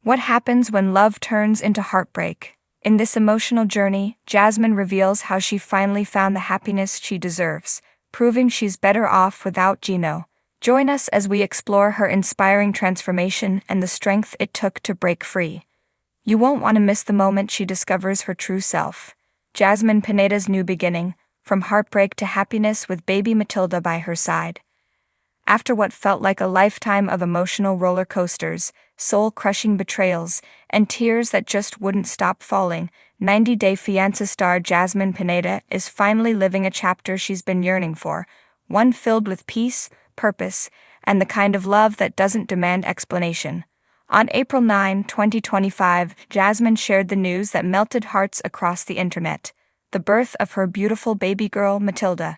What happens when love turns into heartbreak? In this emotional journey, Jasmine reveals how she finally found the happiness she deserves, proving she's better off without Gino. Join us as we explore her inspiring transformation and the strength it took to break free. You won't want to miss the moment she discovers her true self. Jasmine Pineda's new beginning, from heartbreak to happiness with baby Matilda by her side. After what felt like a lifetime of emotional roller coasters, soul-crushing betrayals, and tears that just wouldn't stop falling, 90 Day Fiance star Jasmine Pineda is finally living a chapter she's been yearning for, one filled with peace, purpose, and the kind of love that doesn't demand explanation. On April 9, 2025, Jasmine shared the news that melted hearts across the internet: the birth of her beautiful baby girl, Matilda.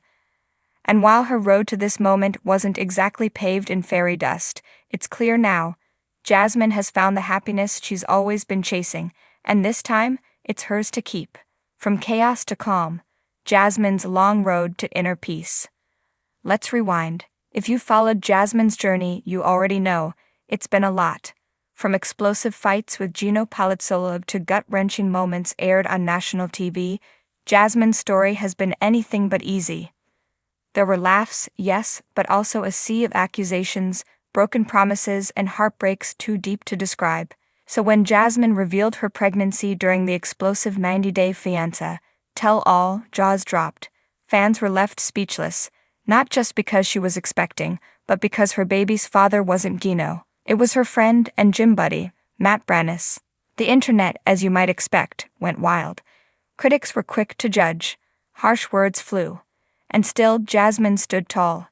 And while her road to this moment wasn't exactly paved in fairy dust, it's clear now, Jasmine has found the happiness she's always been chasing, and this time, it's hers to keep. From chaos to calm, Jasmine's long road to inner peace. Let's rewind. If you followed Jasmine's journey, you already know, it's been a lot. From explosive fights with Gino Palazzolo to gut-wrenching moments aired on national TV, Jasmine's story has been anything but easy. There were laughs, yes, but also a sea of accusations, broken promises, and heartbreaks too deep to describe. So when Jasmine revealed her pregnancy during the explosive 90-day Fiance tell-all, jaws dropped. Fans were left speechless, not just because she was expecting, but because her baby's father wasn't Gino. It was her friend and gym buddy, Matt Brannis. The internet, as you might expect, went wild. Critics were quick to judge. Harsh words flew. And still, Jasmine stood tall.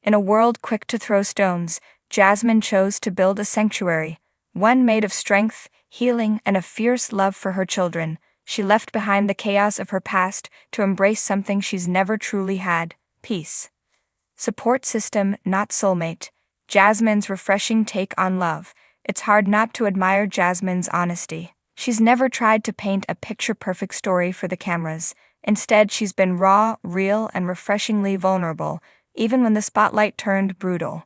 In a world quick to throw stones, Jasmine chose to build a sanctuary, one made of strength, healing, and a fierce love for her children. She left behind the chaos of her past to embrace something she's never truly had: peace. Support system, not soulmate. Jasmine's refreshing take on love. It's hard not to admire Jasmine's honesty. She's never tried to paint a picture-perfect story for the cameras. Instead, she's been raw, real, and refreshingly vulnerable, even when the spotlight turned brutal.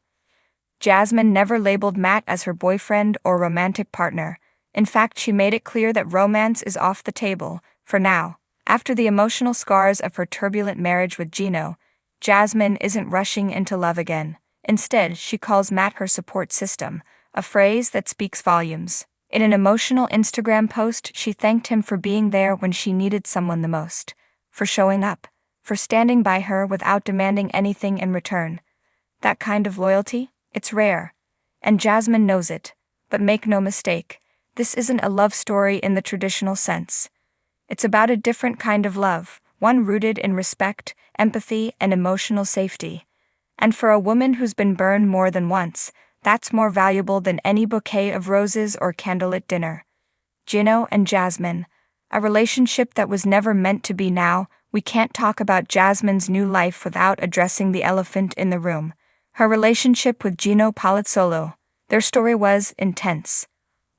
Jasmine never labeled Matt as her boyfriend or romantic partner. In fact, she made it clear that romance is off the table, for now. After the emotional scars of her turbulent marriage with Gino, Jasmine isn't rushing into love again. Instead, she calls Matt her support system, a phrase that speaks volumes. In an emotional Instagram post, she thanked him for being there when she needed someone the most, for showing up, for standing by her without demanding anything in return. That kind of loyalty? It's rare. And Jasmine knows it. But make no mistake, this isn't a love story in the traditional sense. It's about a different kind of love, one rooted in respect, empathy, and emotional safety. And for a woman who's been burned more than once, that's more valuable than any bouquet of roses or candlelit dinner. Gino and Jasmine, a relationship that was never meant to be. Now, we can't talk about Jasmine's new life without addressing the elephant in the room: her relationship with Gino Palazzolo. Their story was intense.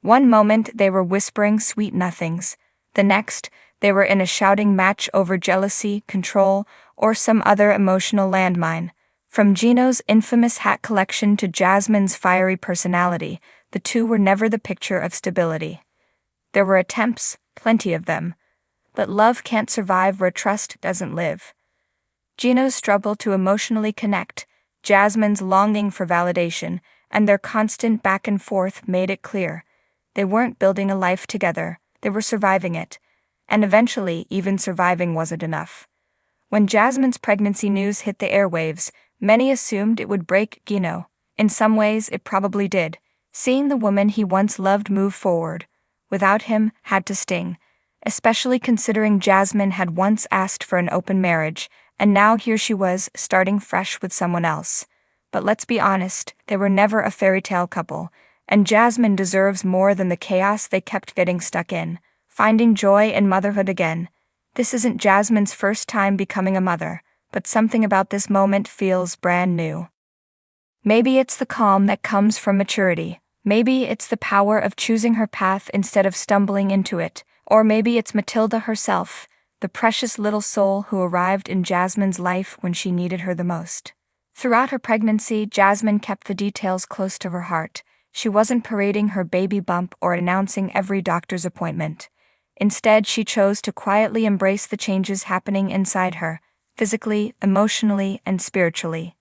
One moment they were whispering sweet nothings. The next, they were in a shouting match over jealousy, control, or some other emotional landmine. From Gino's infamous hat collection to Jasmine's fiery personality, the two were never the picture of stability. There were attempts, plenty of them. But love can't survive where trust doesn't live. Gino's struggle to emotionally connect, Jasmine's longing for validation, and their constant back and forth made it clear. They weren't building a life together, they were surviving it. And eventually, even surviving wasn't enough. When Jasmine's pregnancy news hit the airwaves, many assumed it would break Gino. In some ways, it probably did. Seeing the woman he once loved move forward, without him, had to sting. Especially considering Jasmine had once asked for an open marriage, and now here she was, starting fresh with someone else. But let's be honest, they were never a fairy tale couple, and Jasmine deserves more than the chaos they kept getting stuck in. Finding joy in motherhood again. This isn't Jasmine's first time becoming a mother, but something about this moment feels brand new. Maybe it's the calm that comes from maturity. Maybe it's the power of choosing her path instead of stumbling into it. Or maybe it's Matilda herself, the precious little soul who arrived in Jasmine's life when she needed her the most. Throughout her pregnancy, Jasmine kept the details close to her heart. She wasn't parading her baby bump or announcing every doctor's appointment. Instead, she chose to quietly embrace the changes happening inside her, physically, emotionally, and spiritually.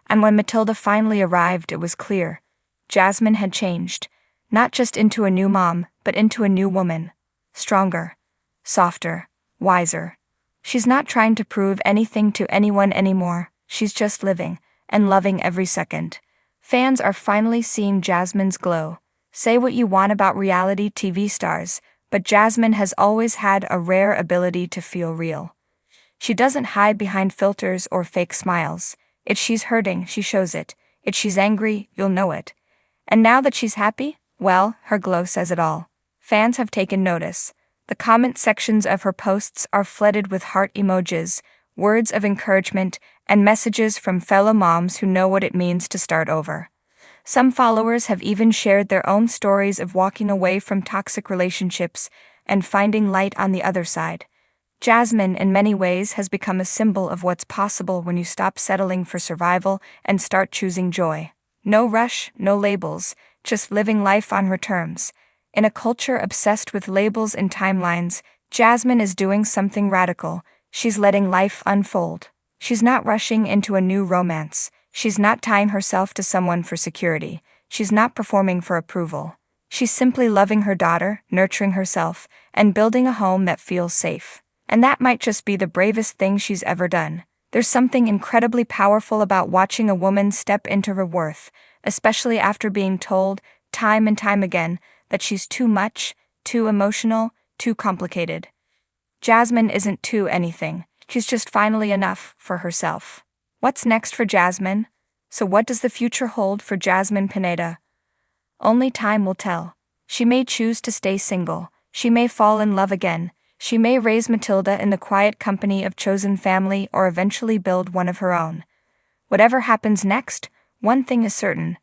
And when Matilda finally arrived, it was clear. Jasmine had changed, not just into a new mom, but into a new woman. Stronger, softer, wiser. She's not trying to prove anything to anyone anymore, she's just living, and loving every second. Fans are finally seeing Jasmine's glow. Say what you want about reality TV stars, but Jasmine has always had a rare ability to feel real. She doesn't hide behind filters or fake smiles. If she's hurting, she shows it. If she's angry, you'll know it. And now that she's happy, well, her glow says it all. Fans have taken notice. The comment sections of her posts are flooded with heart emojis, words of encouragement, and messages from fellow moms who know what it means to start over. Some followers have even shared their own stories of walking away from toxic relationships and finding light on the other side. Jasmine, in many ways, has become a symbol of what's possible when you stop settling for survival and start choosing joy. No rush, no labels, just living life on her terms. In a culture obsessed with labels and timelines, Jasmine is doing something radical. She's letting life unfold. She's not rushing into a new romance. She's not tying herself to someone for security. She's not performing for approval. She's simply loving her daughter, nurturing herself, and building a home that feels safe. And that might just be the bravest thing she's ever done. There's something incredibly powerful about watching a woman step into her worth, especially after being told, time and time again, that she's too much, too emotional, too complicated. Jasmine isn't too anything. She's just finally enough for herself. What's next for Jasmine? So what does the future hold for Jasmine Pineda? Only time will tell. She may choose to stay single. She may fall in love again. She may raise Matilda in the quiet company of chosen family or eventually build one of her own. Whatever happens next, one thing is certain.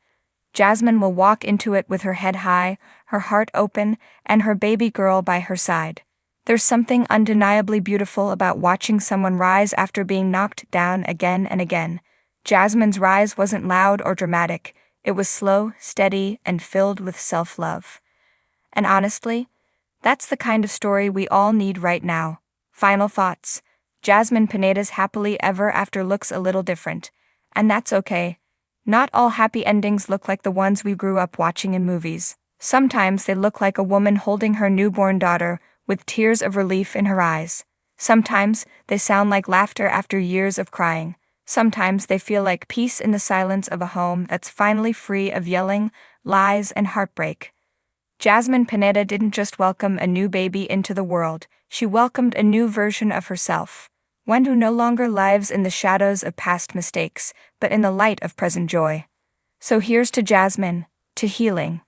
Jasmine will walk into it with her head high, her heart open, and her baby girl by her side. There's something undeniably beautiful about watching someone rise after being knocked down again and again. Jasmine's rise wasn't loud or dramatic. It was slow, steady, and filled with self-love. And honestly, that's the kind of story we all need right now. Final thoughts. Jasmine Pineda's happily ever after looks a little different. And that's okay. Not all happy endings look like the ones we grew up watching in movies. Sometimes they look like a woman holding her newborn daughter with tears of relief in her eyes. Sometimes they sound like laughter after years of crying. Sometimes they feel like peace in the silence of a home that's finally free of yelling, lies, and heartbreak. Jasmine Pineda didn't just welcome a new baby into the world, she welcomed a new version of herself. One who no longer lives in the shadows of past mistakes, but in the light of present joy. So here's to Jasmine, to healing,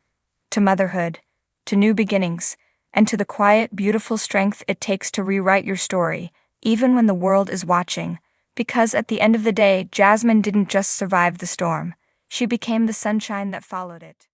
to motherhood, to new beginnings, and to the quiet, beautiful strength it takes to rewrite your story, even when the world is watching. Because at the end of the day, Jasmine didn't just survive the storm. She became the sunshine that followed it.